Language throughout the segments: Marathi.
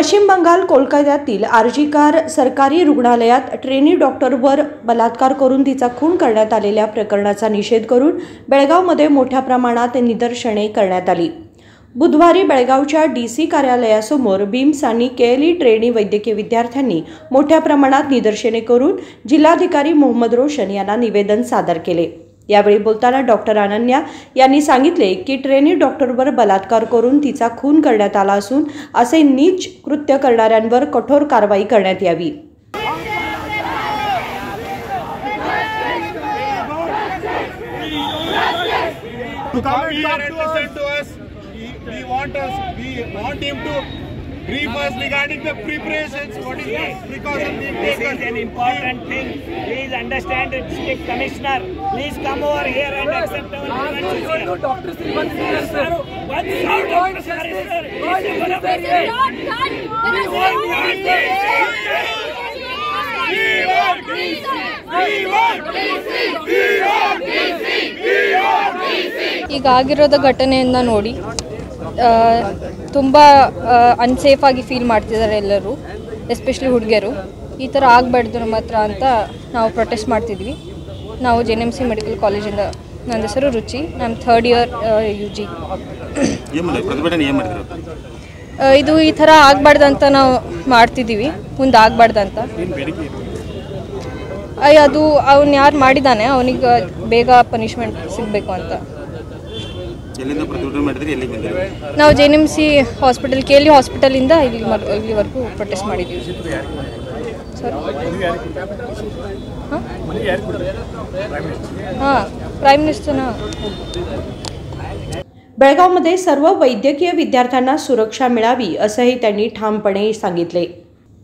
पश्चिम बंगाल कोलकात्यातील आरजीकर सरकारी रुग्णालयात ट्रेनी डॉक्टरवर बलात्कार करून तिचा खून करण्यात आलेल्या प्रकरणाचा निषेध करून बेळगावमध्ये मोठ्या प्रमाणात निदर्शने करण्यात आली। बुधवारी बेळगावच्या डीसी कार्यालयासमोर बीम्स आणि केएलई ट्रेनी वैद्यकीय विद्यार्थ्यांनी मोठ्या प्रमाणात निदर्शने करून जिल्हाधिकारी मोहम्मद रोशन यांना निवेदन सादर केले। यावेळी बोलताना डॉक्टर अनन्या यांनी सांगितले की ट्रेनी डॉक्टरवर बलात्कार करून तिचा खून करण्यात आला असून असे नीच कृत्य करणाऱ्यांवर कठोर कारवाई करण्यात यावी। Brief us regarding the preparations. What is the precaution being taken? This is an important thing. Please understand it, District Commissioner. Please come over here and accept our grievances. Dr. Srivan sir. Sir, what's our Dr. Sir? ಈಗ ಆಗಿರೋದ ಘಟನೆಯಿಂದ ನೋಡಿ ತುಂಬ ಅನ್ಸೇಫ್ ಆಗಿ ಫೀಲ್ ಮಾಡ್ತಿದ್ದಾರೆ ಎಲ್ಲರೂ, ಎಸ್ಪೆಷಲಿ ಹುಡುಗಿಯರು। ಈ ಥರ ಆಗಬಾರ್ದು ನಮ್ಮ ಹತ್ರ ಅಂತ ನಾವು ಪ್ರೊಟೆಸ್ಟ್ ಮಾಡ್ತಿದ್ವಿ। ನಾವು JNMC ಮೆಡಿಕಲ್ ಕಾಲೇಜಿಂದ, ನನ್ನ ಹೆಸರು ರುಚಿ, ನಾನು 3rd ಇಯರ್ UG। ಇದು ಈ ಥರ ಆಗಬಾರ್ದಂತ ನಾವು ಮಾಡ್ತಿದ್ದೀವಿ, ಮುಂದೆ ಆಗಬಾರ್ದಂತ। ಅದು ಅವನು ಯಾರು ಮಾಡಿದ್ದಾನೆ ಅವನಿಗೆ ಬೇಗ ಪನಿಷ್ಮೆಂಟ್ ಸಿಗಬೇಕು ಅಂತ ನಾವು JNMC ಹಾಸ್ಪಿಟಲ್, KLE ಹಾಸ್ಪಿಟಲಿಂದ ಇಲ್ಲಿವರೆಗೂ ಪ್ರೊಟೆಸ್ಟ್ ಮಾಡಿದ್ದೀವಿ ಸರ್। हां, प्राईम मिनिस्टरना। बेळगावमध्ये सर्व वैद्यकीय विद्यार्थ्यांना सुरक्षा मिळावी असंही त्यांनी ठामपणे सांगितले।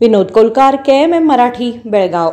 विनोद कोलकार, KMM मराठी, बेळगाव।